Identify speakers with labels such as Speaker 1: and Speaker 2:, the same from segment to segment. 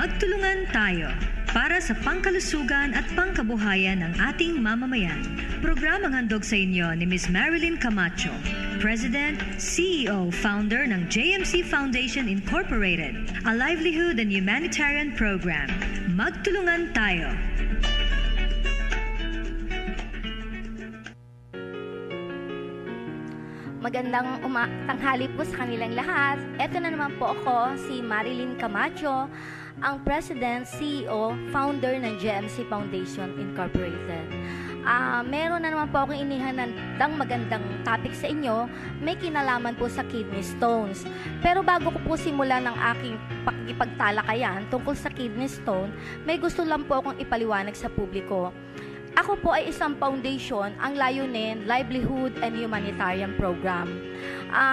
Speaker 1: Magtulungan tayo para sa pangkalusugan at pangkabuhayan ng ating mamamayan. Programang handog sa inyo ni Ms. Marilyn Camacho, President, CEO, Founder ng JMC Foundation Incorporated, a livelihood and humanitarian program. Magtulungan tayo.
Speaker 2: Magandang tanghali po sa kanilang lahat. Ito na naman po ako, si Marilyn Camacho, ang President, CEO, Founder ng JMC Foundation Incorporated. Meron na naman po akong inihandang magandang topic sa inyo, may kinalaman po sa kidney stones. Pero bago ko po simulan ng aking pakikipagtalakayan tungkol sa kidney stone, may gusto lang po akong ipaliwanag sa publiko. Ako po ay isang foundation, ang layunin, livelihood and humanitarian program.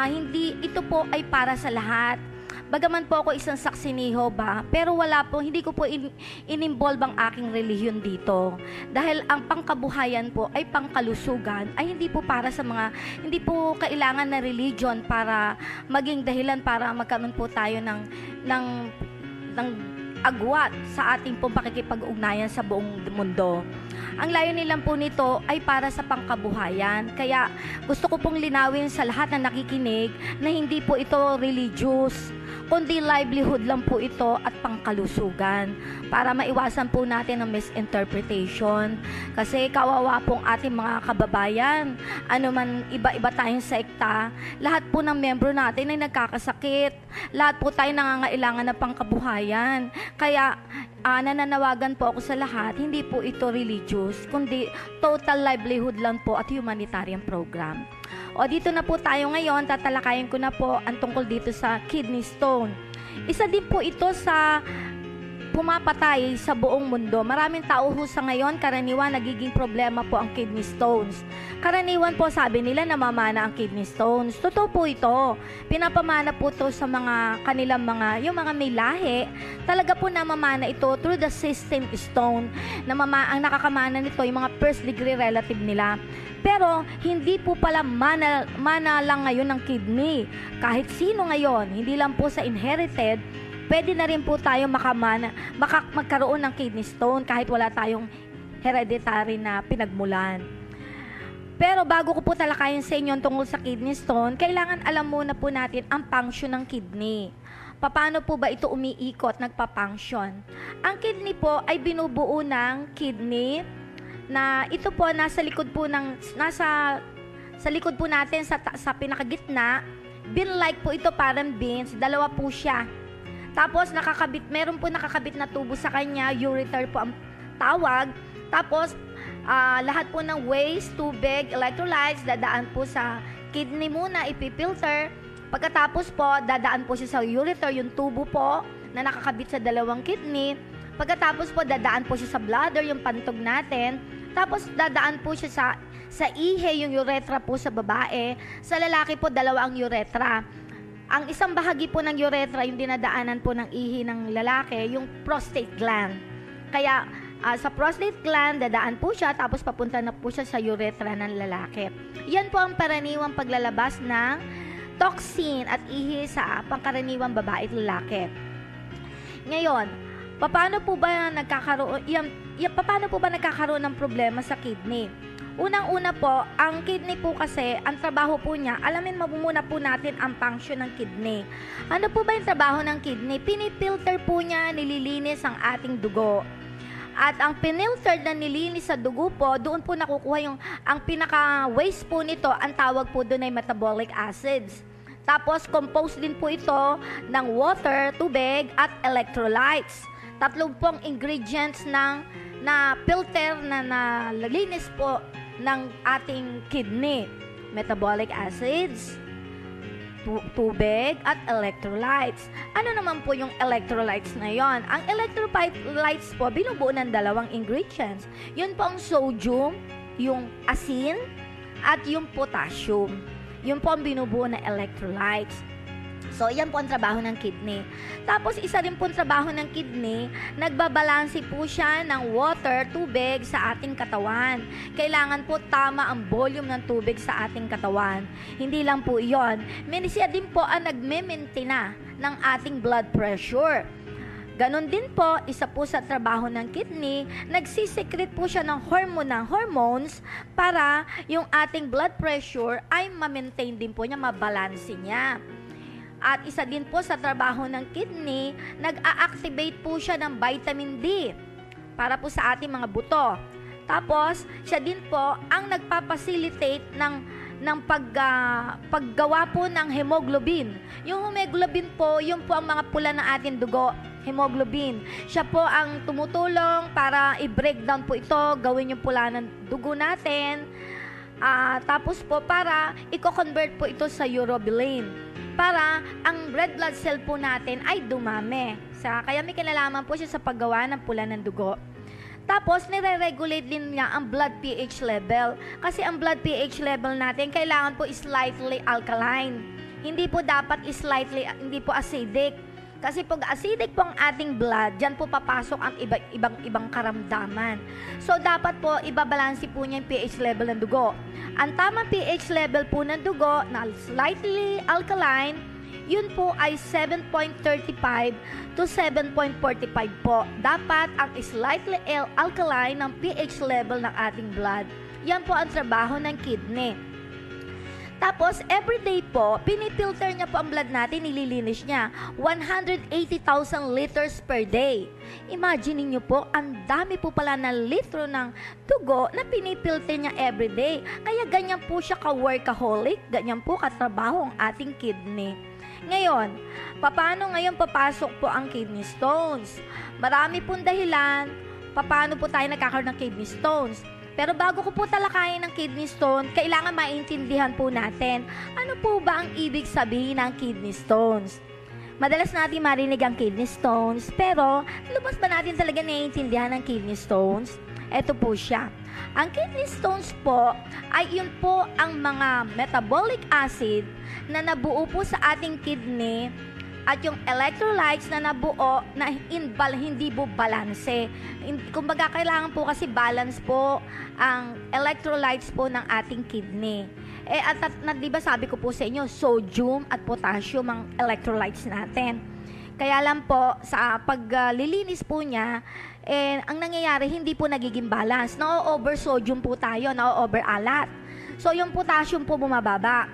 Speaker 2: Hindi ito po ay para sa lahat. Bagaman po ako isang saksi ni Jehovah, pero hindi ko po in-involve ang aking relihiyon dito. Dahil ang pangkabuhayan po ay pangkalusugan, ay hindi po para sa hindi po kailangan na religion para maging dahilan para magkaroon po tayo ng agwat sa ating pong pakikipag-ugnayan sa buong mundo. Ang layunin lang po nito ay para sa pangkabuhayan. Kaya gusto ko pong linawin sa lahat na nakikinig na hindi po ito religious, kundi livelihood lang po ito at pangkalusugan para maiwasan po natin ang misinterpretation. Kasi kawawa pong ating mga kababayan, ano man iba-iba tayong sekta, lahat po ng membro natin ay nagkakasakit. Lahat po tayo nangangailangan ng pangkabuhayan. Kaya nananawagan po ako sa lahat, hindi po ito religious, kundi total livelihood lang po at humanitarian program. O dito na po tayo ngayon, tatalakayin ko na po ang tungkol dito sa kidney stone. Isa din po ito sa pumapatay sa buong mundo. Maraming tao ho sa ngayon, karaniwan nagiging problema po ang kidney stones. Karaniwan po sabi nila namamana ang kidney stones. Totoo po ito. Pinapamana po ito sa kanilang yung mga may lahi. Talaga po namamana ito through the system stone. Ang nakakamana nito yung mga first degree relative nila. Pero hindi po pala mana lang ngayon ng kidney. Kahit sino ngayon, hindi lang po sa inherited, pwede na rin po tayo magkaroon ng kidney stone kahit wala tayong hereditary na pinagmulan. Pero bago ko po talakayin sa inyo tungkol sa kidney stone, kailangan alam muna po natin ang function ng kidney. Paano po ba ito umiikot, nagpa-function? Ang kidney po ay binubuo ng kidney na ito po nasa likod po sa likod po natin sa pinakagitna. Bean-like po ito, parang beans, dalawa po siya. Tapos meron po nakakabit na tubo sa kanya, ureter po ang tawag. Tapos lahat po ng waste, tubig, electrolytes, dadaan po sa kidney muna, ipipilter. Pagkatapos po, dadaan po siya sa ureter, yung tubo po na nakakabit sa dalawang kidney. Pagkatapos po, dadaan po siya sa bladder, yung pantog natin. Tapos dadaan po siya sa ihe, yung urethra po sa babae. Sa lalaki po, dalawa ang urethra. Ang isang bahagi po ng urethra, yung dinadaanan po ng ihi ng lalaki, yung prostate gland. Kaya sa prostate gland, dadaan po siya, tapos papunta na po siya sa urethra ng lalaki. Yan po ang karaniwang paglalabas ng toxin at ihi sa pangkaraniwang babae at lalaki. Ngayon, paano po ba nagkakaroon ng problema sa kidney? Unang-una po, ang kidney po kasi, ang trabaho po niya, alamin muna po natin ang function ng kidney. Ano po ba yung trabaho ng kidney? Pinipilter po niya, nililinis ang ating dugo. At ang pinilter na nilinis sa dugo po, doon po nakukuha ang pinaka-waste po nito, ang tawag po doon ay metabolic acids. Tapos, composed din po ito ng water, tubig, at electrolytes. Tatlong pong ingredients na filter na nalinis po ng ating kidney. Metabolic acids, tubig, at electrolytes. Ano naman po yung electrolytes na yon? Ang electrolytes po, binubuo ng dalawang ingredients. Yun po ang sodium, yung asin, at yung potassium. Yun po ang binubuo na electrolytes. So, yan po ang trabaho ng kidney. Tapos, isa rin po ang trabaho ng kidney, nagbabalanse po siya ng water, tubig sa ating katawan. Kailangan po tama ang volume ng tubig sa ating katawan. Hindi lang po iyon. Siya din po ang nagme-maintain ng ating blood pressure. Ganon din po, isa po sa trabaho ng kidney, nagsisekret po siya ng hormones para yung ating blood pressure ay ma-maintain din po niya, mabalanse niya. At isa din po sa trabaho ng kidney, nag-a-activate po siya ng vitamin D para po sa ating mga buto. Tapos, siya din po ang nagpapacilitate ng paggawa po ng hemoglobin. Yung hemoglobin po, yun po ang mga pula ng ating dugo, hemoglobin. Siya po ang tumutulong para i-breakdown po ito, gawin yung pula ng dugo natin. Tapos po para i-convert po ito sa urobilin, para ang red blood cell po natin ay dumami. Kaya may kinalaman po siya sa paggawa ng pula ng dugo. Tapos, nire-regulate din niya ang blood pH level. Kasi ang blood pH level natin, kailangan po slightly alkaline. Hindi po dapat hindi po acidic. Kasi pag acidic po ang ating blood, dyan po papasok ang ibang karamdaman. So, dapat po, ibabalansi po niya yung pH level ng dugo. Ang tamang pH level po ng dugo na slightly alkaline, yun po ay 7.35 to 7.45 po. Dapat ang slightly alkaline ng pH level ng ating blood. Yan po ang trabaho ng kidney. Tapos, everyday po, pinipilter niya po ang blood natin, nililinis niya. 180,000 liters per day. Imagine niyo po, ang dami po pala na litro ng dugo na pinipilter niya everyday. Kaya ganyan po siya ka-workaholic, ganyan po katrabaho ang ating kidney. Ngayon, paano ngayon papasok po ang kidney stones? Marami pong dahilan paano po tayo nagkakaroon ng kidney stones. Pero bago ko po talakayin ng kidney stone, kailangan maintindihan po natin ano po ba ang ibig sabihin ng kidney stones. Madalas natin marinig ang kidney stones, pero lubos ba natin talaga naiintindihan ng kidney stones? Ito po siya. Ang kidney stones po ay yun po ang mga metabolic acid na nabuo po sa ating kidney at yung electrolytes na nabuo na hindi po balanse. Kumbaga, kailangan po kasi balance po ang electrolytes po ng ating kidney. Di ba sabi ko po sa inyo, sodium at potassium ang electrolytes natin. Kaya lang po, sa paglilinis po niya, ang nangyayari, hindi po nagiging balance. Na-over sodium po tayo, na-over alat. So, yung potassium po bumababa.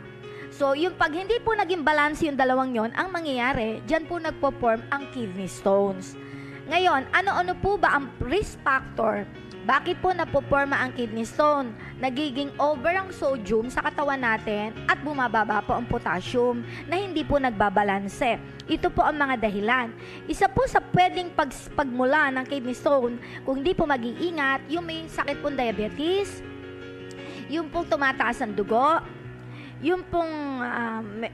Speaker 2: So, yung pag hindi po naging balance yung dalawang yon, ang mangyayari, dyan po nagpo-form ang kidney stones. Ngayon, ano-ano po ba ang risk factor? Bakit po napoporma ang kidney stone? Nagiging over ang sodium sa katawan natin at bumababa po ang potassium na hindi po nagbabalanse. Ito po ang mga dahilan. Isa po sa pwedeng pagmula ng kidney stone, kung hindi po mag-iingat, yung may sakit pong diabetes, yung pong tumataas ang dugo, yung pong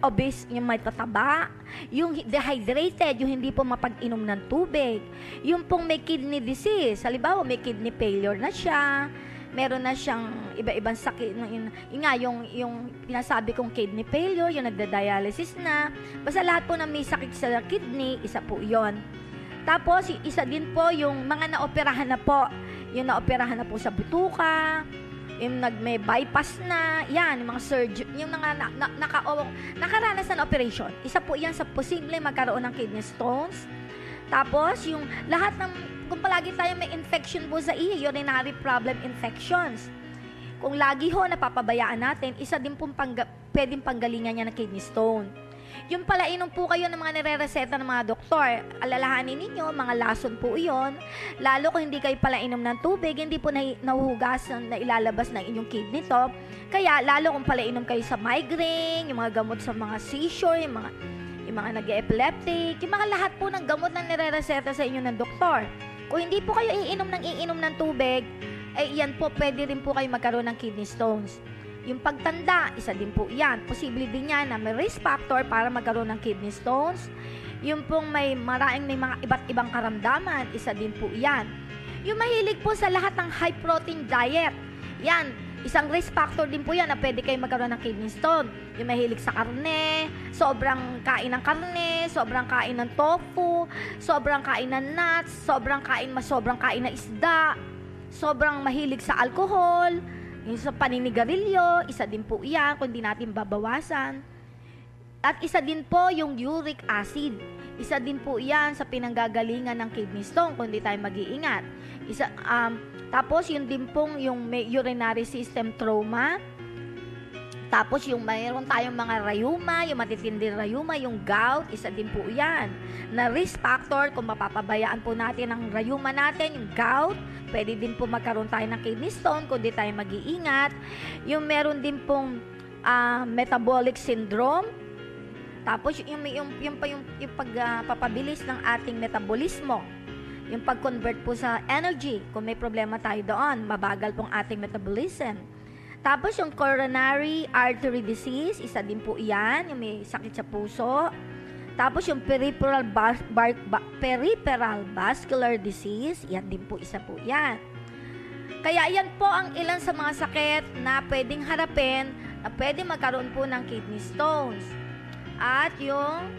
Speaker 2: obese, yung may tataba, yung dehydrated, yung hindi po mapag-inom ng tubig, yung pong may kidney disease, halimbawa may kidney failure na siya, meron na siyang iba-ibang sakit, yung pinasabi kong kidney failure, yung nagda-dialysis na, basta lahat po na may sakit sa kidney, isa po yon. Tapos, isa din po yung mga naoperahan na po, yung naoperahan na po sa butuka, yung may bypass na, yan, yung mga surgery, yung mga nakaranas na operation. Isa po yan sa posible magkaroon ng kidney stones. Tapos, yung lahat ng, kung palagi tayo may infection po sa urinary problem infections. Kung lagi ho napapabayaan natin, isa din pong pwedeng panggalingan niya ng kidney stone. Yung palainom po kayo ng mga nire-reseta ng mga doktor, alalahanin ninyo, mga lason po iyon. Lalo kung hindi kayo palainom ng tubig, hindi po nahuhugas na ilalabas ng inyong kidney to. Kaya lalo kung palainom kayo sa migraine, yung mga gamot sa mga seizure, yung mga nag-epileptic, yung mga lahat po ng gamot na nire-reseta sa inyo ng doktor. Kung hindi po kayo iinom ng tubig, yan po, pwede rin po kayo magkaroon ng kidney stones. Yung pagtanda, isa din po yan. Posible din yan na may risk factor para magkaroon ng kidney stones. Yung pong may mga iba't ibang karamdaman, isa din po yan. Yung mahilig po sa lahat ng high protein diet, yan, isang risk factor din po yan na pwede kayo magkaroon ng kidney stone. Yung mahilig sa karne, sobrang kain ng karne, sobrang kain ng tofu, sobrang kain ng nuts, sobrang kain ng isda, sobrang mahilig sa alcohol, yung sa paninigarilyo, isa din po iyan kung di natin babawasan. At isa din po yung uric acid. Isa din po yan sa pinanggagalingan ng kidney stone kung di tayo mag-iingat. Tapos yun din pong yung may urinary system trauma. Tapos yung mayroon tayong mga rayuma, yung matitinding rayuma, yung gout, isa din po yan. Na risk factor kung mapapabayaan po natin ang rayuma natin, yung gout, pwede din po magkaroon tayo ng kidney stone kung di tayo mag-iingat. Yung meron din pong metabolic syndrome. Tapos yung pagpapabilis ng ating metabolismo. Yung pag-convert po sa energy, kung may problema tayo doon, mabagal pong ating metabolism. Tapos yung coronary artery disease, isa din po iyan, yung may sakit sa puso. Tapos yung peripheral vascular disease, yan din po, isa po yan. Kaya yan po ang ilan sa mga sakit na pwedeng harapin, na pwedeng magkaroon po ng kidney stones. At yung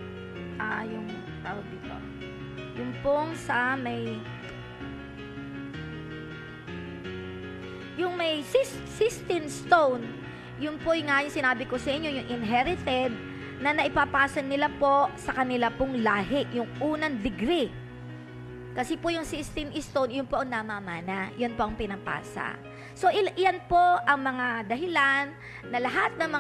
Speaker 2: tawag dito, yung pong sa yung may cystine stone, yun po yung nga yung sinabi ko sa inyo, yung inherited, na naipapasa nila po sa kanila pong lahi, yung unang degree. Kasi po yung cystine stone, yun po ang namamana, yun po ang pinapasa. So, yan po ang mga dahilan na lahat ng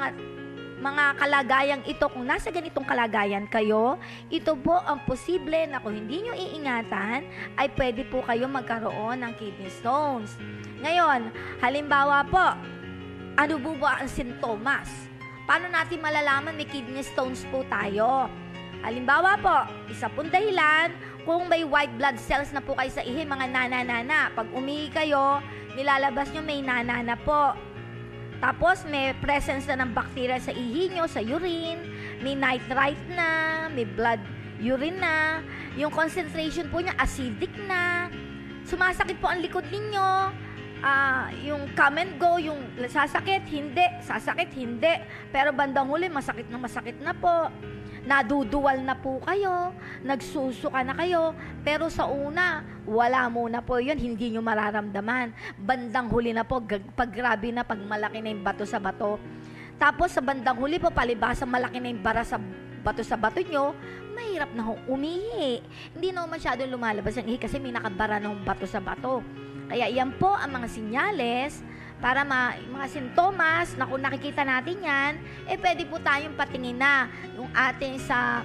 Speaker 2: mga kalagayang ito, kung nasa ganitong kalagayan kayo, ito po ang posible na kung hindi nyo iingatan, ay pwede po kayo magkaroon ng kidney stones. Ngayon, halimbawa po, ano po ba ang sintomas? Paano natin malalaman may kidney stones po tayo? Halimbawa po, isa pong dahilan, kung may white blood cells na po kayo sa ihi, mga nana-nana, pag umihi kayo, nilalabas nyo may nana po. Tapos, may presence na ng bacteria sa ihi nyo, sa urine, may nitrite na, may blood urine na, yung concentration po niya acidic na, sumasakit po ang likod ninyo, yung come and go, yung sasakit, hindi, pero bandang huli, masakit na po, naduduwal na po kayo, nagsusuka na kayo, pero sa una, wala muna po yun, hindi nyo mararamdaman. Bandang huli na po, pag grabe na, pag malaki na yung bato sa bato. Tapos sa bandang huli po, palibasa malaki na yung bara sa bato nyo, mahirap na umihi. Hindi na masyadong lumalabas ang ihi kasi may nakabara na bato sa bato. Kaya yan po ang mga sinyales para mga sintomas na kung nakikita natin yan, pwede po tayong patingin na yung ating sa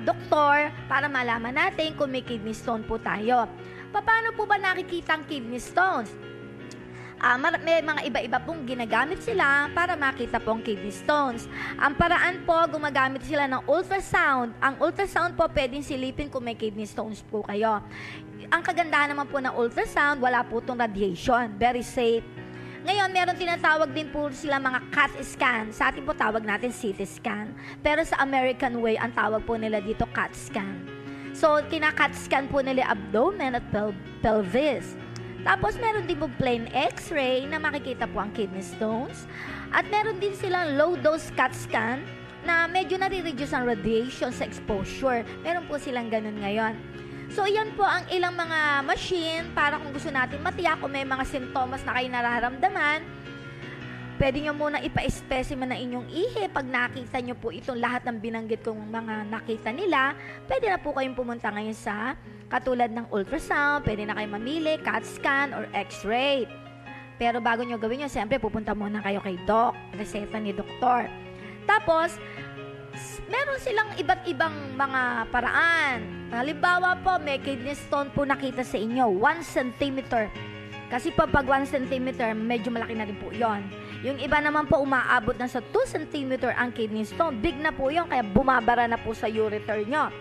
Speaker 2: doktor para malaman natin kung may kidney stone po tayo. Paano po ba nakikita ang kidney stones? May mga iba-iba pong ginagamit sila para makita po ang kidney stones. Ang paraan po, gumagamit sila ng ultrasound. Ang ultrasound po, pwedeng silipin kung may kidney stones po kayo. Ang kagandahan naman po ng ultrasound, wala po itong radiation. Very safe. Ngayon, meron tinatawag din po sila mga CAT scan. Sa atin po tawag natin CT scan. Pero sa American way, ang tawag po nila dito CAT scan. So, kina-CAT scan po nila abdomen at pelvis. Tapos, meron din po plain x-ray na makikita po ang kidney stones. At meron din silang low-dose CAT scan na medyo nare-reduce ang radiation sa exposure. Meron po silang ganun ngayon. So, yan po ang ilang mga machine para kung gusto natin matiyak kung may mga sintomas na kayo nararamdaman, pwede nyo muna ipa-specimen na inyong ihi. Pag nakita nyo po itong lahat ng binanggit kong mga nakita nila, pwede na po kayong pumunta ngayon sa katulad ng ultrasound, pwede na kayo mamili, CAT scan, or x-ray. Pero bago nyo gawin yun, siyempre pupunta muna kayo kay doc, reseta ni doktor. Tapos, meron silang iba't ibang mga paraan. Halimbawa po, may kidney stone po nakita sa inyo, 1 cm. Kasi pag 1 cm, medyo malaki na rin po yon. Yung iba naman po, umaabot na sa 2 cm ang kidney stone. Big na po yon, kaya bumabara na po sa ureter nyo.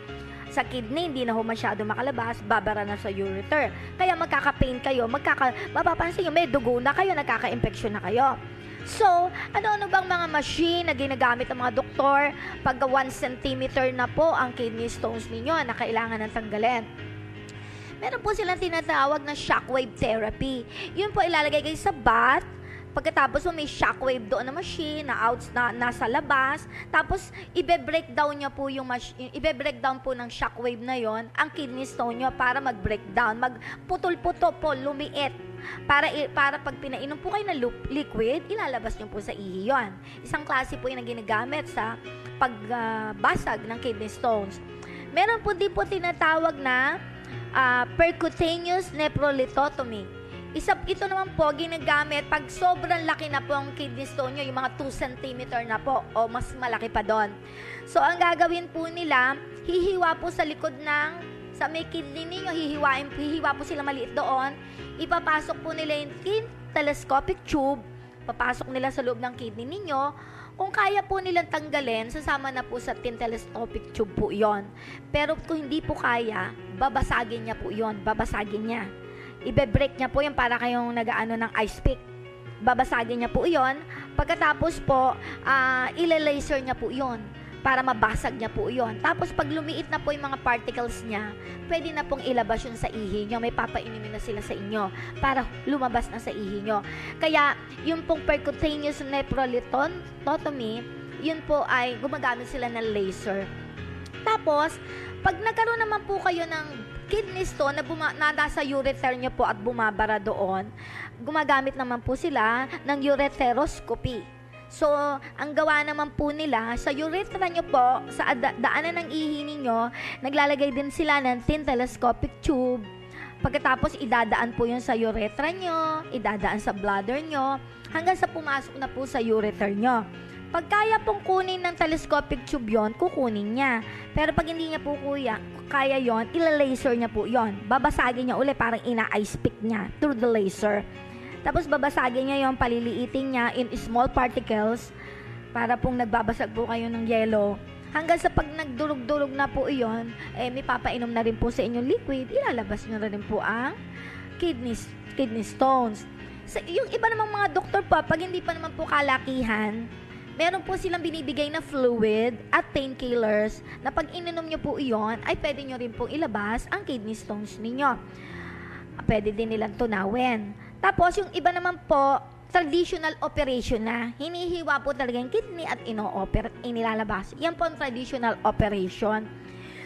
Speaker 2: Sa kidney, hindi na ho masyado makalabas, babara na sa ureter. Kaya magkaka-pain kayo, mapapansin nyo, may dugo na kayo, nagkaka-infection na kayo. So, ano-ano bang mga machine na ginagamit ng mga doktor pag 1 cm na po ang kidney stones ninyo na kailangan ng tanggalin? Meron po silang tinatawag na shockwave therapy. Yun po ilalagay kayo sa bath. Pagkatapos mo may shockwave doon na machine na nasa labas. Tapos ibe-breakdown niya po yung ibe-breakdown po ng shockwave na yon ang kidney stone niyo para mag-breakdown, magputol-putol po, lumiit. Para pag pinainom po kayo ng liquid, ilalabas niyo po sa ihi yun. Isang klase po yung ginagamit sa pagbasag ng kidney stones. Meron po din po tinatawag na percutaneous nephrolithotomy. Ito naman po ginagamit pag sobrang laki na po ang kidney stone nyo, yung mga 2 cm na po o mas malaki pa doon. So, ang gagawin po nila, hihiwa po sa likod sa may kidney ninyo, hihiwa po sila maliit doon, ipapasok po nila yung telescopic tube, papasok nila sa loob ng kidney ninyo. Kung kaya po nilang tanggalin, sasama na po sa telescopic tube po yon. Pero kung hindi po kaya, babasagin niya po yon, babasagin niya. Ibe-break niya po yung para kayong nag-aano ng ice pick. Babasagin niya po yon. Pagkatapos po, ila-laser niya po yon para mabasag niya po yon. Tapos pag lumiit na po yung mga particles niya, pwede na pong ilabas yun sa ihi niyo. May papainumin na sila sa inyo para lumabas na sa ihi niyo. Kaya yung pong percutaneous nephrolithotomy, yun po ay gumagamit sila ng laser. Tapos, pag nagkaroon naman po kayo ng kidney stone na nasa ureter nyo po at bumabara doon, gumagamit naman po sila ng uretheroscopy. So, ang gawa naman po nila, sa urethra nyo po, sa daanan ng ihi ninyo, naglalagay din sila ng thin telescopic tube. Pagkatapos, idadaan po yun sa urethra nyo, idadaan sa bladder nyo, hanggang sa pumasok na po sa ureter nyo. Pag kaya pong kunin ng telescopic tube yon, kukunin niya. Pero pag hindi niya po kaya yon, ila-laser niya po yon. Babasagin niya ulit, parang ina-ice pick niya through the laser. Tapos babasagin niya yon, paliliitin niya in small particles para pong nagbabasag po kayo ng yelo. Hanggang sa pag nagdurog-durog na po iyon, may papainom na rin po sa inyong liquid, ilalabas niyo na rin po ang kidney stones. So, yung iba namang mga doktor po, pag hindi pa naman po kalakihan, meron po silang binibigay na fluid at painkillers na pag ininom nyo po iyon, ay pwede nyo rin pong ilabas ang kidney stones ninyo. Pwede din nilang tunawin. Tapos, yung iba naman po, traditional operation na. Hinihiwa po talaga yung kidney at inilalabas. Yan po ang traditional operation.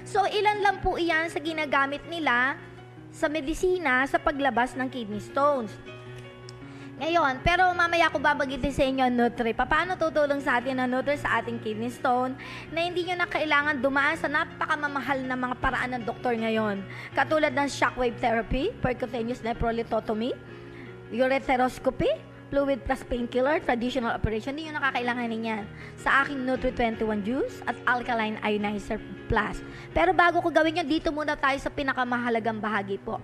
Speaker 2: So, ilan lang po iyan sa ginagamit nila sa medisina sa paglabas ng kidney stones. Ngayon, pero mamaya ko babagitin sa inyo ang Nutri. Paano tutulong sa atin ang Nutri sa ating kidney stone na hindi nyo na kailangan dumaan sa napakamamahal na mga paraan ng doktor ngayon. Katulad ng shockwave therapy, percutaneous nephrolithotomy, uretheroscopy, fluid plus painkiller, traditional operation. Hindi nyo nakakailanganin yan sa aking Nutri 21 juice at alkaline ionizer plus. Pero bago ko gawin yun, dito muna tayo sa pinakamahalagang bahagi po.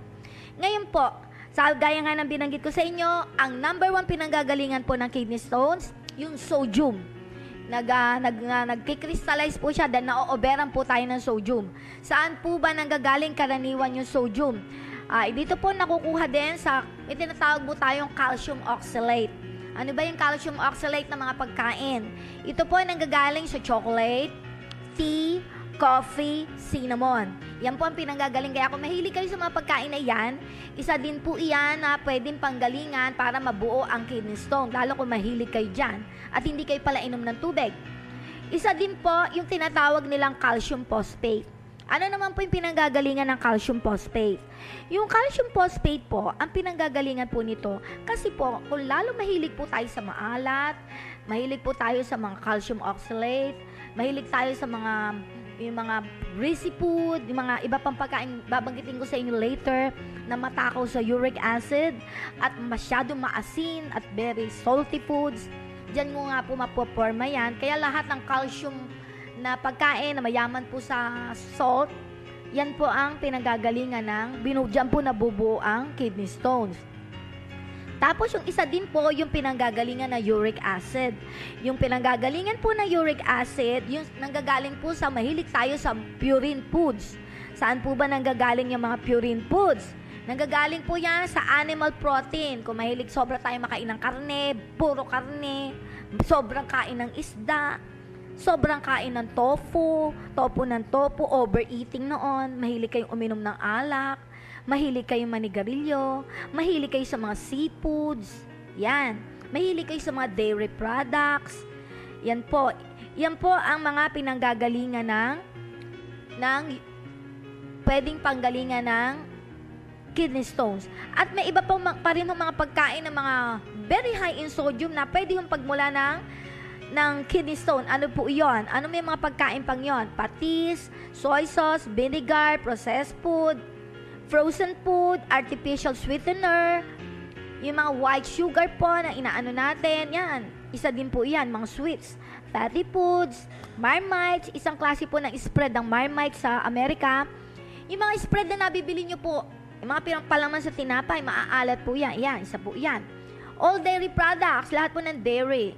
Speaker 2: Ngayon po, gaya nga ng binanggit ko sa inyo, ang number 1 pinanggagalingan po ng kidney stones, yung sodium. Nagkikrystallize po siya dahil na-overan po tayo ng sodium. Saan po ba nanggagaling karaniwan yung sodium? Dito po nakukuha din sa, may tinatawag po tayong calcium oxalate. Ano ba yung calcium oxalate na mga pagkain? Ito po ay nanggagaling sa chocolate, tea, coffee, cinnamon. Yan po ang pinanggagaling. Kaya kung mahilig kayo sa mga pagkain na yan, isa din po iyan na pwedeng panggalingan para mabuo ang kidney stone. Lalo kung mahilig kayo dyan at hindi kayo pala inom ng tubig. Isa din po yung tinatawag nilang calcium phosphate. Ano naman po yung pinanggagalingan ng calcium phosphate? Yung calcium phosphate po, ang pinanggagalingan po nito, kasi po, kung lalo mahilig po tayo sa maalat, mahilig po tayo sa mga calcium oxalate, mahilig tayo sa yung mga greasy food, yung mga iba pang pagkain, babanggitin ko sa inyo later, na matakaw sa uric acid, at masyadong maasin, at very salty foods. Diyan mo nga po mapoporma yan. Kaya lahat ng calcium na pagkain na mayaman po sa salt, yan po ang pinanggagalingan diyan po nabubuo ang kidney stones. Tapos yung isa din po yung pinanggagalingan na uric acid. Yung pinanggagalingan po na uric acid, yung nanggagaling po sa mahilig tayo sa purine foods. Saan po ba nanggagaling yung mga purine foods? Nanggagaling po yan sa animal protein. Kung mahilig sobra tayo makain ng karne, puro karne, sobrang kain ng isda, sobrang kain ng tofu, overeating noon, mahilig kayong uminom ng alak, mahilig kayong manigarilyo, mahilig kayo sa mga seafoods, yan. Mahilig kayo sa mga dairy products, yan po. Yan po ang mga pinanggagalingan ng pwedeng panggalingan ng kidney stones. At may iba pa rin mga pagkain ng mga very high in sodium na pwede yung pagmula ng kidney stone. Ano po yon? Ano may mga pagkain pang yon? Patis, soy sauce, vinegar, processed food, frozen food, artificial sweetener, yung mga white sugar po na inaano natin, yan. Isa din po yan, mga sweets, fatty foods, Marmite, isang klase po ng spread ng Marmite sa Amerika. Yung mga spread na nabibili nyo po, yung mga pinampalaman sa tinapay, maaalat po yan. Yan, isa po yan. All dairy products, lahat po ng dairy.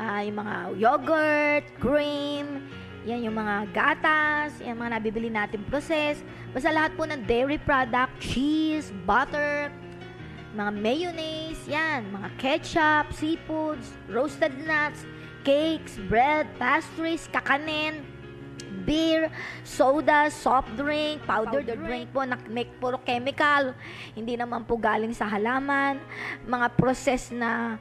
Speaker 2: Yung mga yogurt, cream, yan yung mga gatas, yung mga nabibili natin process. Basta lahat po ng dairy product, cheese, butter, mga mayonnaise, yan, mga ketchup, seafoods, roasted nuts, cakes, bread, pastries, kakanin, beer, soda, soft drink, powdered drink po na make puro chemical, hindi naman po galing sa halaman, mga process na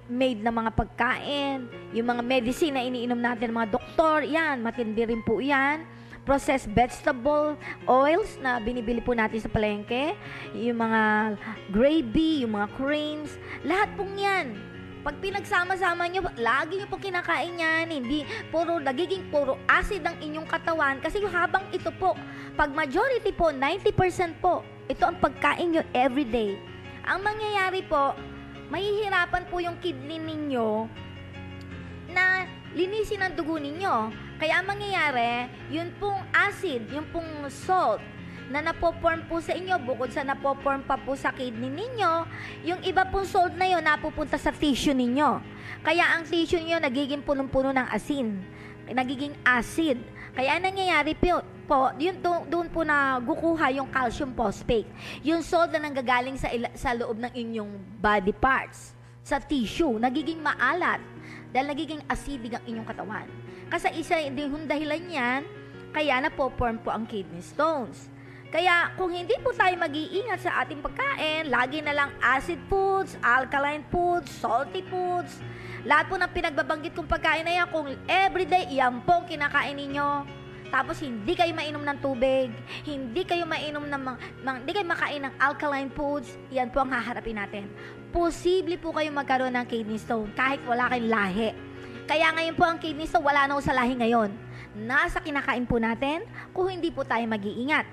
Speaker 2: made na mga pagkain, yung mga medicine na iniinom natin ng mga doktor, yan, matindi rin po yan. Processed vegetable oils na binibili po natin sa palengke, yung mga gravy, yung mga creams, lahat pong yan. Pag pinagsama-sama nyo, lagi nyo pong kinakain yan, hindi nagiging puro acid ang inyong katawan kasi habang ito po, pag majority po, 90% po, ito ang pagkain nyo everyday. Ang mangyayari po, mahihirapan po yung kidney ninyo na linisin ang dugo ninyo. Kaya ang mangyayari, yun pong acid, yung pong salt na napoform po sa inyo, bukod sa napoform pa po sa kidney ninyo, yung iba pong salt na yun napupunta sa tissue ninyo. Kaya ang tissue ninyo nagiging punong-puno ng asin, nagiging acid. Kaya nangyayari po yun doon po na gukuha yung calcium phosphate. Yung salt na nanggagaling sa loob ng inyong body parts, sa tissue, nagiging maalat dahil nagiging acidic ang inyong katawan. Kasi isa din dahilan yan, kaya napoform po ang kidney stones. Kaya kung hindi po tayo mag-iingat sa ating pagkain, lagi na lang acid foods, alkaline foods, salty foods, lahat po ng pinagbabanggit kong pagkain na yan, kung everyday yan po kinakain ninyo, tapos hindi kayo mainom ng tubig, hindi kayo hindi kayo makain ng alkaline foods, yan po ang haharapin natin. Posible po kayo magkaroon ng kidney stone kahit wala kayong lahi. Kaya ngayon po ang kidney stone wala na sa lahi ngayon. Nasa kinakain po natin kung hindi po tayo mag-iingat.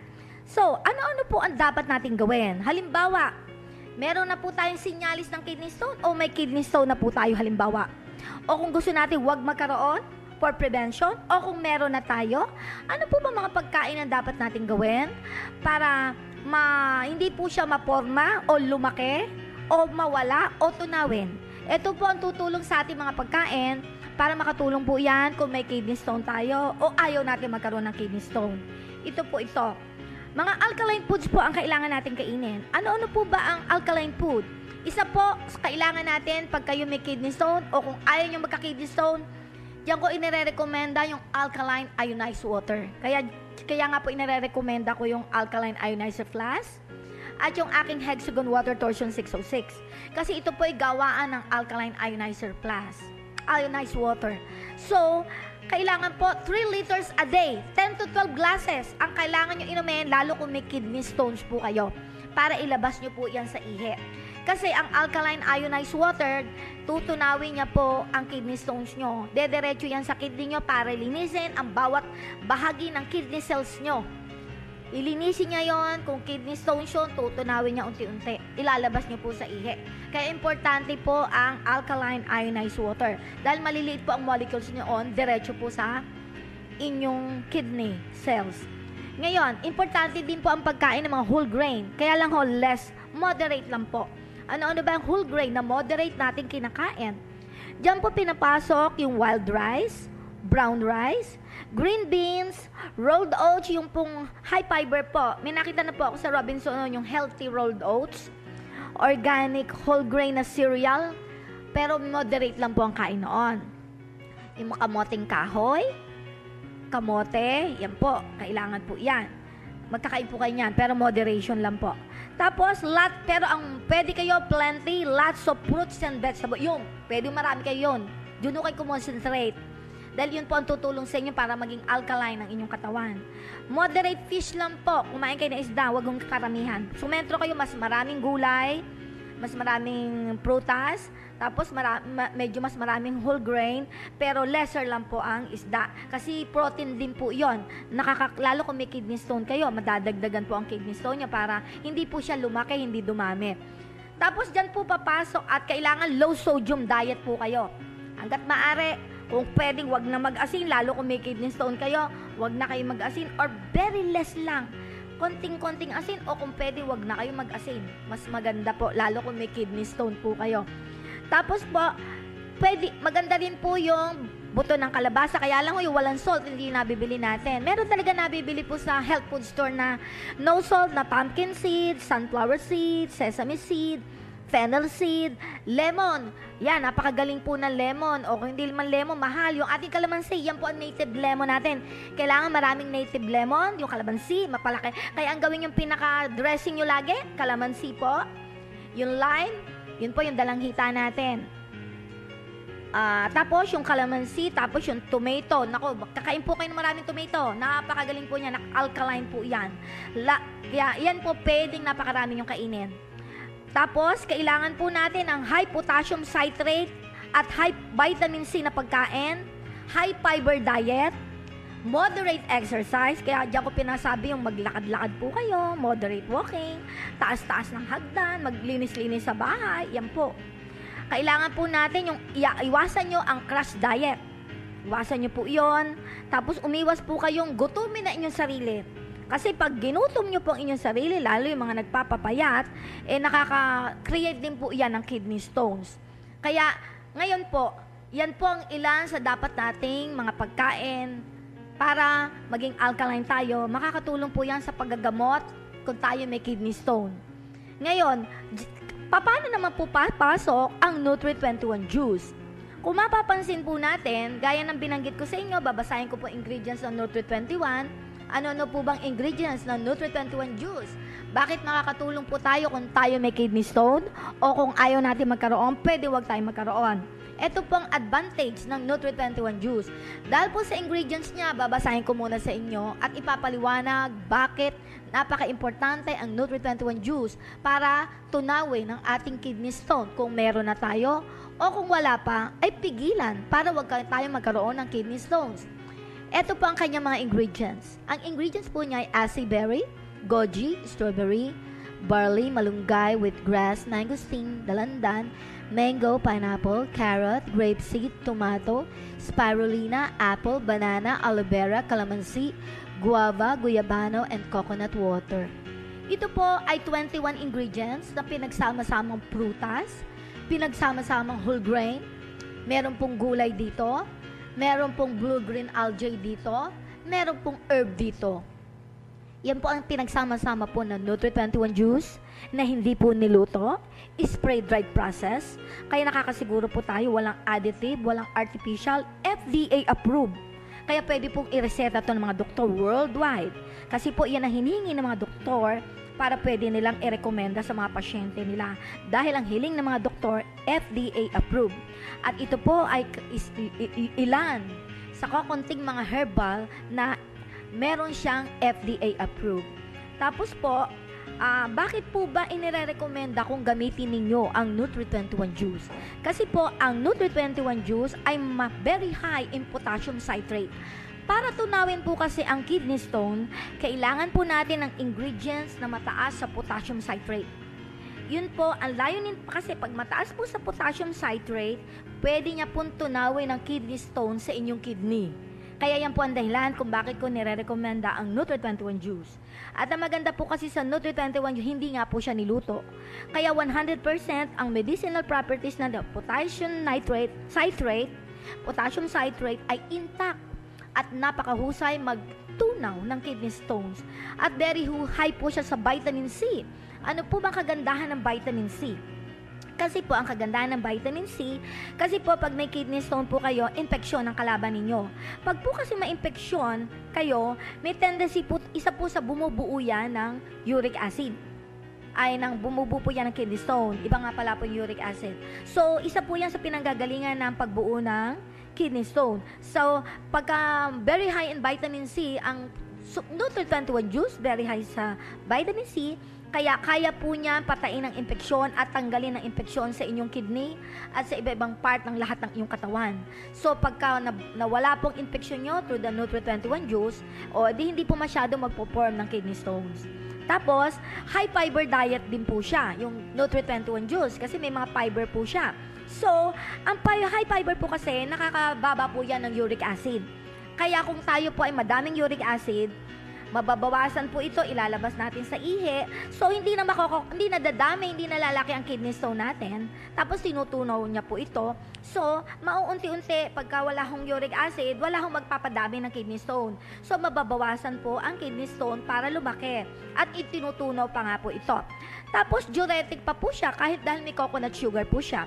Speaker 2: So, ano-ano po ang dapat natin gawin? Halimbawa, meron na po tayong sinyalis ng kidney stone o may kidney stone na po tayo halimbawa. O kung gusto natin huwag magkaroon for prevention o kung meron na tayo, ano po ba mga pagkain ang dapat natin gawin para hindi po siya maporma o lumaki o mawala o tunawin? Ito po ang tutulong sa ating mga pagkain para makatulong po yan kung may kidney stone tayo o ayaw natin magkaroon ng kidney stone. Ito po ito. Mga alkaline foods po ang kailangan natin kainin. Ano-ano po ba ang alkaline food? Isa po, kailangan natin pag kayo may kidney stone o kung ayaw nyo magka-kidney stone, diyan ko inirerekomenda yung alkaline ionized water. Kaya nga po inirerekomenda ko yung alkaline ionizer flask at yung aking Hexagon Water Torsion 606. Kasi ito po ay gawaan ng alkaline ionizer flask, ionized water. So, kailangan po 3 liters a day, 10 to 12 glasses ang kailangan nyo inumin, lalo kung may kidney stones po kayo, para ilabas nyo po yan sa ihi. Kasi ang alkaline ionized water, tutunawin niya po ang kidney stones nyo. Dediretso yan sa kidney nyo para linisin ang bawat bahagi ng kidney cells nyo. Ilinisin niya yon, kung kidney stones yun, tutunawin niya unti-unti. Ilalabas niyo po sa ihi. Kaya importante po ang alkaline ionized water. Dahil maliliit po ang molecules niyo diretso po sa inyong kidney cells. Ngayon, importante din po ang pagkain ng mga whole grain. Kaya lang less, moderate lang po. Ano-ano ba ang whole grain na moderate natin kinakain? Diyan po pinapasok yung wild rice, brown rice, green beans, rolled oats, yung pong high fiber po. May nakita na po ako sa Robinson yung healthy rolled oats, organic whole grain na cereal, pero moderate lang po ang kain noon. Yung mga kamoteng kahoy, kamote, yan po, kailangan po yan. Magkakain po kayo yan, pero moderation lang po. Tapos, pero ang pwede kayo, plenty, lots of fruits and vegetables. Yun, pwede marami kayo yun. Doon kayo concentrate. Dahil yun po ang tutulong sa inyo para maging alkaline ang inyong katawan. Moderate fish lang po. Kumain kayo ng isda, huwag mong karamihan. Sumentro kayo, mas maraming gulay, mas maraming prutas, tapos medyo mas maraming whole grain, pero lesser lang po ang isda. Kasi protein din po yon. Lalo kung may kidney stone kayo, madadagdagan po ang kidney stone nyo para hindi po siya lumaki, hindi dumami. Tapos dyan po papasok at kailangan low sodium diet po kayo. Hanggat maaari, kung pwedeng wag na mag-asin, lalo kung may kidney stone kayo, wag na kayo mag-asin or very less lang. Konting-konting asin o kung pwede wag na kayo mag-asin. Mas maganda po, lalo kung may kidney stone po kayo. Tapos po, maganda rin po yung buto ng kalabasa. Kaya lang yung walang salt, hindi yung nabibili natin. Meron talaga nabibili po sa health food store na no salt na pumpkin seed, sunflower seed, sesame seed, fennel seed, lemon. Yan, napakagaling po ng lemon. O kung hindi man lemon, mahal. Yung ating kalamansi, yan po ang native lemon natin. Kailangan maraming native lemon. Yung kalamansi, mapalaki. Kaya ang gawin yung pinaka-dressing nyo lagi, kalamansi po. Yung lime, yun po yung dalanghita natin. Tapos yung kalamansi, tapos yung tomato. Nako, kakain po kayo ng maraming tomato. Napakagaling po niya, alkaline po yan. Kaya yan po pwedeng napakarami yung kainin. Tapos, kailangan po natin ang high potassium citrate at high vitamin C na pagkain, high fiber diet, moderate exercise, kaya diyan ko pinasabi yung maglakad-lakad po kayo, moderate walking, taas-taas ng hagdan, maglinis-linis sa bahay, yan po. Kailangan po natin yung iwasan nyo ang crash diet. Iwasan nyo po yon. Tapos umiwas po kayong gutumin na inyong sarili. Kasi pag ginutom nyo po ang inyong sarili, lalo yung mga nagpapapayat, nakaka-create din po yan ng kidney stones. Kaya, ngayon po, yan po ang ilan sa dapat nating mga pagkain para maging alkaline tayo. Makakatulong po yan sa paggagamot kung tayo may kidney stone. Ngayon, paano naman po papasok ang Nutri-21 juice? Kung mapapansin po natin, gaya ng binanggit ko sa inyo, babasahin ko po ingredients ng Nutri-21. Ano po bang ingredients ng Nutri-21 juice? Bakit makakatulong po tayo kung tayo may kidney stone? O kung ayaw natin magkaroon, pwede wag tayo magkaroon. Ito pong advantage ng Nutri-21 juice. Dahil po sa ingredients niya, babasahin ko muna sa inyo at ipapaliwanag bakit napaka-importante ang Nutri-21 juice para tunawin ang ating kidney stone kung meron na tayo o kung wala pa, ay pigilan para wag tayo magkaroon ng kidney stones. Ito po ang kanyang mga ingredients. Ang ingredients po niya ay acai berry, goji, strawberry, barley, malunggay, wheatgrass, mangosteen, dalandan, mango, pineapple, carrot, grapeseed, tomato, spirulina, apple, banana, aloe vera, calamansi, guava, guyabano, and coconut water. Ito po ay 21 ingredients na pinagsama-samang prutas, pinagsama-samang whole grain, meron pong gulay dito, meron pong blue-green algae dito, meron pong herb dito. Yan po ang pinagsama-sama po ng Nutri-21 juice na hindi po niluto, spray-dried process. Kaya nakakasiguro po tayo walang additive, walang artificial, FDA approved. Kaya pwede pong ireseta ito ng mga doktor worldwide. Kasi po yan ang hinihingi ng mga doktor para pwede nilang irekomenda sa mga pasyente nila. Dahil ang hiling ng mga doktor, FDA approved. At ito po ay ilan sa kakunting mga herbal na meron siyang FDA approved. Tapos po, bakit po ba inirekomenda kung gamitin ninyo ang Nutri-21 juice? Kasi po, ang Nutri-21 juice ay very high in potassium citrate. Para tunawin po kasi ang kidney stone, kailangan po natin ng ingredients na mataas sa potassium citrate. Yun po, ang layunin kasi pag mataas po sa potassium citrate, pwede niya pong tunawin ang kidney stone sa inyong kidney. Kaya yan po ang dahilan kung bakit ko nire-recommenda ang Nutri-21 juice. At ang maganda po kasi sa Nutri-21 juice, hindi nga po siya niluto. Kaya 100% ang medicinal properties ng potassium citrate ay intact at napakahusay magtunaw ng kidney stones. At very high po siya sa vitamin C. Ano po bang kagandahan ng vitamin C? Kasi po, ang kagandahan ng vitamin C, kasi po, pag may kidney stone po kayo, infeksyon ang kalaban ninyo. Pag po kasi ma-infeksyon kayo, may tendency po, isa po sa bumubuo yan ng uric acid. Bumubuo po yan ng kidney stone. Iba nga pala po yung uric acid. So, isa po yan sa pinanggagalingan ng pagbuo ng kidney stone. So, pagka very high in vitamin C, ang Nutri-21 juice, very high sa vitamin C, Kaya kaya po niya patain ng impeksyon at tanggalin ng impeksyon sa inyong kidney at sa iba-ibang part ng lahat ng iyong katawan. So pagka nawala pong impeksyon nyo through the Nutri-21 juice, hindi po masyado magpo-form ng kidney stones. Tapos, high fiber diet din po siya, yung Nutri-21 juice, kasi may mga fiber po siya. So, ang high fiber po kasi, nakakababa po yan ng uric acid. Kaya kung tayo po ay madaming uric acid, mababawasan po ito, ilalabas natin sa ihi. So, hindi na dadami, hindi na lalaki ang kidney stone natin. Tapos, tinutunaw niya po ito. So, mauunti-unti, pagka wala hong uric acid, wala hong magpapadami ng kidney stone. So, mababawasan po ang kidney stone para lumaki. At itinutunaw pa nga po ito. Tapos, diuretic pa po siya, kahit dahil may coconut sugar po siya.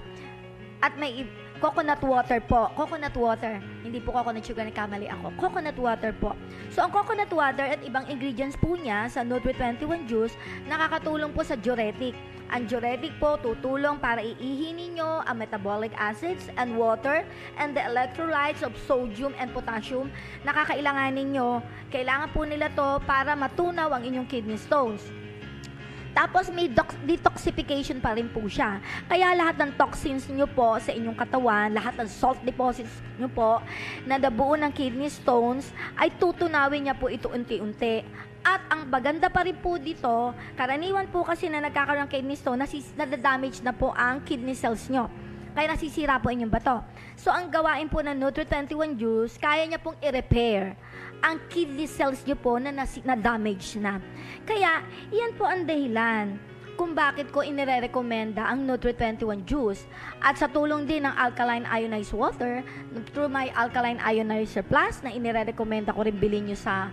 Speaker 2: At may coconut water po. Coconut water. Hindi po coconut sugar, nagkamali ako. Coconut water po. So, ang coconut water at ibang ingredients po niya sa Nutri-21 juice, nakakatulong po sa diuretic. Ang diuretic po, tutulong para iihi ninyo ang metabolic acids and water and the electrolytes of sodium and potassium na kakailangan ninyo. Kailangan po nila to para matunaw ang inyong kidney stones. Tapos may detoxification pa rin po siya. Kaya lahat ng toxins nyo po sa inyong katawan, lahat ng salt deposits nyo po na nabuo ng kidney stones, ay tutunawin niya po ito unti-unti. At ang baganda pa rin po dito, karaniwan po kasi na nagkakaroon ng kidney stone, nadadamage na po ang kidney cells nyo. Kaya nasisira po inyong bato. So, ang gawain po ng Nutri-21 juice, kaya niya pong i-repair ang kidney cells niyo po na damage na. Kaya, iyan po ang dahilan kung bakit ko inirekomenda ang Nutri-21 juice. At sa tulong din ng alkaline ionized water, through my alkaline ionizer plus na inirekomenda ko rin bilhin nyo sa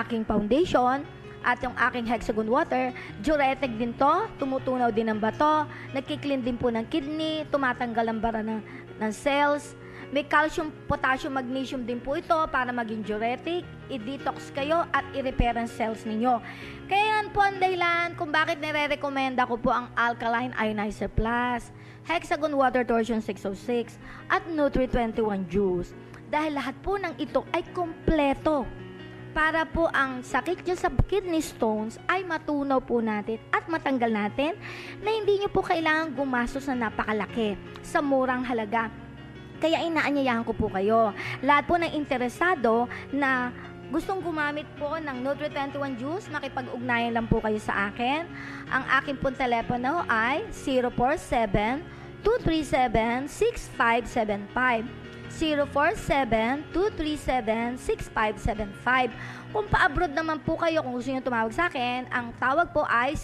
Speaker 2: aking foundation, at yung aking hexagon water, diuretic din to, tumutunaw din ang bato, nagkiklin din po ng kidney, tumatanggal ang bara ng cells. May calcium, potassium, magnesium din po ito para maging diuretic, i-detox kayo at i-repair ang cells ninyo. Kaya yan po ang dahilan kung bakit nire-recommenda ko po ang Alkaline Ionizer Plus, Hexagon Water Torsion 606, at Nutri-21 Juice. Dahil lahat po ng ito ay kompleto para po ang sakit nyo sa kidney stones ay matunaw po natin at matanggal natin na hindi nyo po kailangan gumastos na napakalaki sa murang halaga. Kaya inaanyayahan ko po kayo. Lahat po ng interesado na gustong gumamit po ng Nutri-21 Juice, makipag-ugnayan lang po kayo sa akin. Ang akin pong telepono ay 047-237-6575. 047-237-6575. Kung pa-abroad naman po kayo, kung gusto nyo tumawag sa akin, ang tawag po ay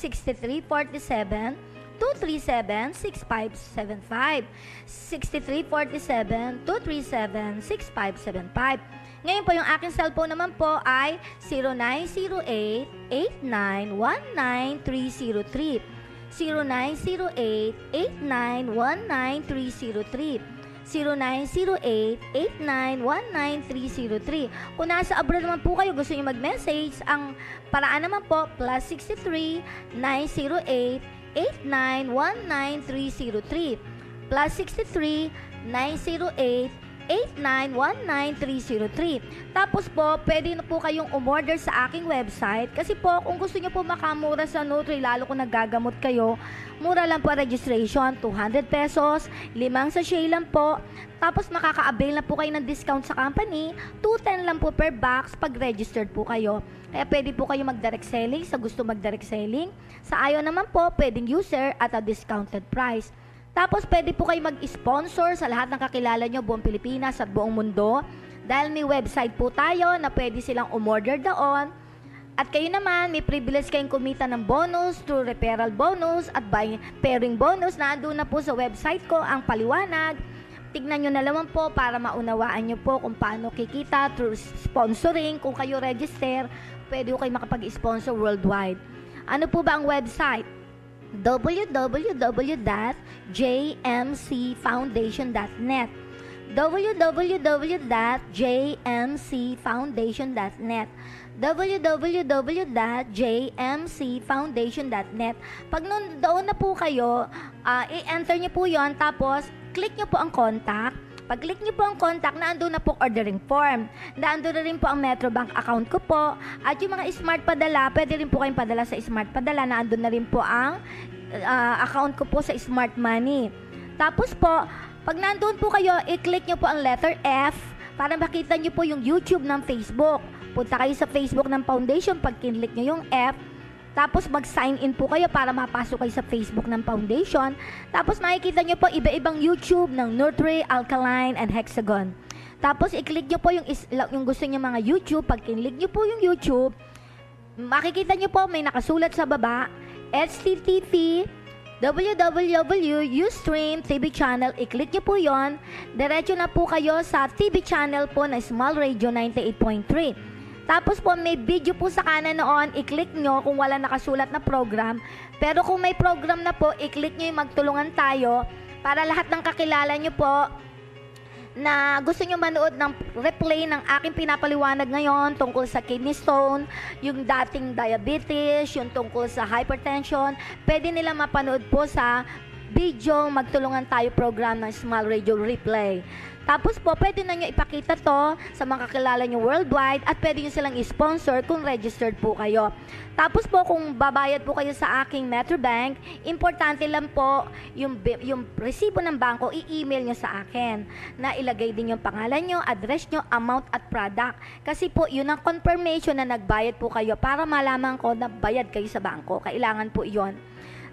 Speaker 2: 6347-237-6575. 6347-237-6575. Ngayon po, yung aking cellphone naman po ay 0908-8919-303. 0908-8919-303. 0908-8919-303. Kung nasa abroad naman po kayo, gusto nyo mag-message, ang paraan naman po, +63-908-8919-303. +63-908-8919-303. Tapos po, pwede na po kayong umorder sa aking website. Kasi po, kung gusto nyo po makamura sa Nutri, lalo kung naggagamot kayo, mura lang po registration, 200 pesos, 5 sachet lang po. Tapos makaka-avail na po kayo ng discount sa company, 210 lang po per box pag registered po kayo. Kaya pwede po kayo mag-direct selling sa gusto mag-direct selling. Sa ayaw naman po, pwedeng user at a discounted price. Tapos pwede po kayo mag-sponsor sa lahat ng kakilala nyo, buong Pilipinas at buong mundo. Dahil may website po tayo na pwede silang umorder doon. At kayo naman, may privilege kayong kumita ng bonus through referral bonus at by pairing bonus na andun na po sa website ko ang paliwanag. Tignan nyo na naman po para maunawaan nyo po kung paano kikita through sponsoring. Kung kayo register, pwede ko kayo makapag-sponsor worldwide. Ano po ba ang website? www.jmcfoundation.net www.jmcfoundation.net www.jmcfoundation.net. Pag doon na po kayo, i-enter nyo po yon, tapos click nyo po ang contact. Pag-click nyo po ang contact, naandun na po ordering form. Naandun na rin po ang Metrobank account ko po. At yung mga smart padala, pwede rin po kayong padala sa smart padala. Naandun na rin po ang account ko po sa Smart Money. Tapos po, pag nandun po kayo, i-click nyo po ang letter F para makita nyo po yung YouTube ng Facebook. Punta kayo sa Facebook ng foundation, pag kinlik nyo yung F, tapos mag-sign in po kayo para mapasok kayo sa Facebook ng foundation. Tapos makikita nyo po iba-ibang YouTube ng Nutri, Alkaline, and Hexagon. Tapos i-click nyo po yung gusto nyo mga YouTube. Pag kinlik nyo po yung YouTube, makikita nyo po may nakasulat sa baba, HTTP www.Ustream TV channel. I-click nyo po yon. Diretso na po kayo sa TV channel po na Small Radio 98.3. Tapos po, may video po sa kanan noon, i-click nyo kung wala nakasulat na program. Pero kung may program na po, i-click nyo yung magtulungan tayo para lahat ng kakilala nyo po na gusto nyo manood ng replay ng aking pinapaliwanag ngayon tungkol sa kidney stone, yung dating diabetes, yung tungkol sa hypertension, pwede nila mapanood po sa video Magtulungan Tayo program ng Small Radio Replay. Tapos po, pwede na nyo ipakita to sa mga kakilala nyo worldwide at pwede nyo silang i-sponsor kung registered po kayo. Tapos po, kung babayad po kayo sa aking Metrobank, importante lang po yung resibo ng bangko, i-email nyo sa akin na ilagay din yung pangalan nyo, address nyo, amount at product. Kasi po, yun ang confirmation na nagbayad po kayo para malaman ko na bayad kayo sa bangko. Kailangan po yon.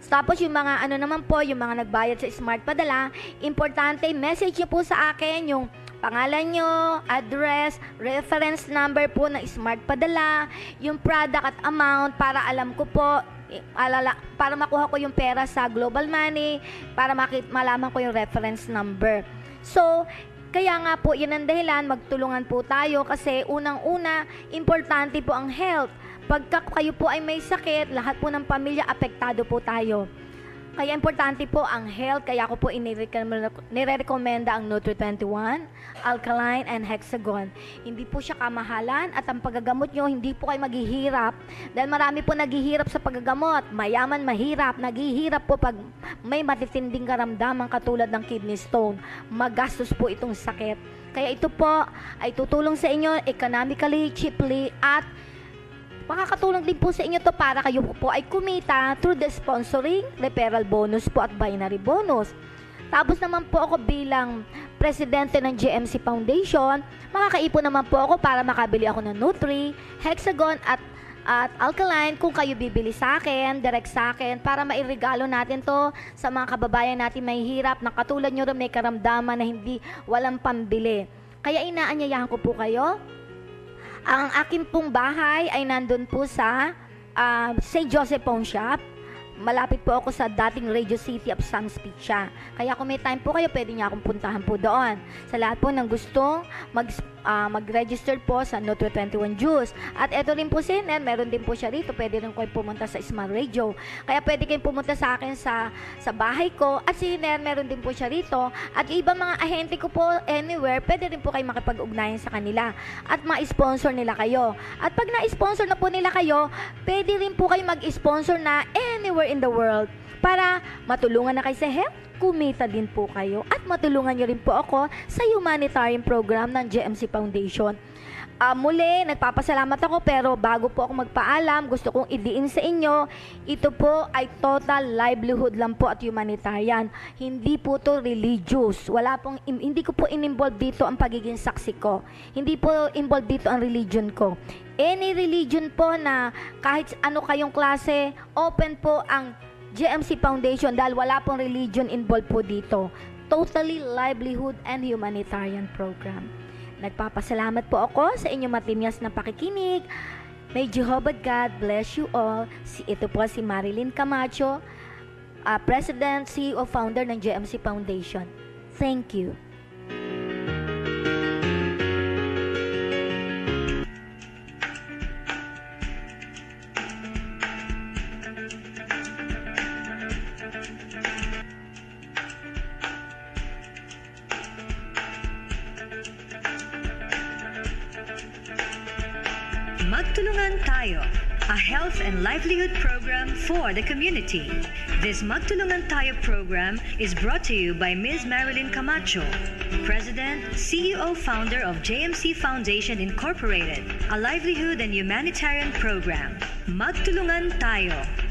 Speaker 2: Tapos yung mga naman po, yung mga nagbayad sa Smart Padala, importante, message nyo po sa akin yung pangalan nyo, address, reference number po ng Smart Padala, yung product at amount para alam ko po, para makuha ko yung pera sa Global Money, para malaman ko yung reference number. So, kaya nga po, yan ang dahilan, magtulungan po tayo kasi unang-una, importante po ang health. Pagka kayo po ay may sakit, lahat po ng pamilya apektado po tayo. Kaya importante po ang health, kaya ako po nire-recommenda ang Nutri-21, Alkaline, and Hexagon. Hindi po siya kamahalan at ang paggagamot nyo, hindi po kayo maghihirap. Dahil marami po naghihirap sa paggagamot. Mayaman, mahirap. Naghihirap po pag may matitinding karamdaman katulad ng kidney stone. Magastos po itong sakit. Kaya ito po ay tutulong sa inyo economically, cheaply, at makakatulong din po sa inyo to para kayo po ay kumita through the sponsoring, referral bonus po at binary bonus. Tapos naman po ako bilang presidente ng GMC Foundation, makakaipon naman po ako para makabili ako ng Nutri, Hexagon at Alkaline kung kayo bibili sa akin, direct sa akin, para mairegalo natin to sa mga kababayan natin may hirap na katulad nyo rin may karamdaman na walang pambili. Kaya inaanyayahan ko po kayo. Ang akin pong bahay ay nandun po sa St. Joseph Pawn Shop. Malapit po ako sa dating Radio City of Sam's Pizza. Kaya kung may time po kayo, pwede niya akong puntahan po doon. Sa lahat po ng gustong mag-register po sa Nutri-21 Juice. At eto rin po si Ner, meron din po siya rito. Pwede rin kayo pumunta sa Smart Radio. Kaya pwede kayong pumunta sa akin sa bahay ko. At si Ner, meron din po siya rito. At yung ibang mga ahente ko po anywhere, pwede rin po kayo makipag-ugnayan sa kanila. At ma-sponsor nila kayo. At pag na-sponsor na po nila kayo, pwede rin po kayo mag-sponsor na anywhere in the world para matulungan na kayo sa health, kumita din po kayo at matulungan nyo rin po ako sa humanitarian program ng GMC Foundation. Muli, nagpapasalamat ako pero bago po ako magpaalam, gusto kong idiin sa inyo, ito po ay total livelihood lang po at humanitarian. Hindi po to religious. Hindi ko po in-involve dito ang pagiging saksi ko. Hindi po involved dito ang religion ko. Any religion po na kahit ano kayong klase, open po ang GMC Foundation dahil wala pong religion involved po dito. Totally livelihood and humanitarian program. Nagpapasalamat po ako sa inyong matimyas na pakikinig. May Jehovah God bless you all. Ito po si Marilyn Camacho, President, CEO, Founder ng GMC Foundation. Thank you.
Speaker 1: Magtulungan tayo. a health and livelihood program for the community. This Magtulungan Tayo program is brought to you by Ms. Marilyn Camacho, President, CEO, Founder of JMC Foundation Incorporated, a livelihood and humanitarian program. Magtulungan Tayo.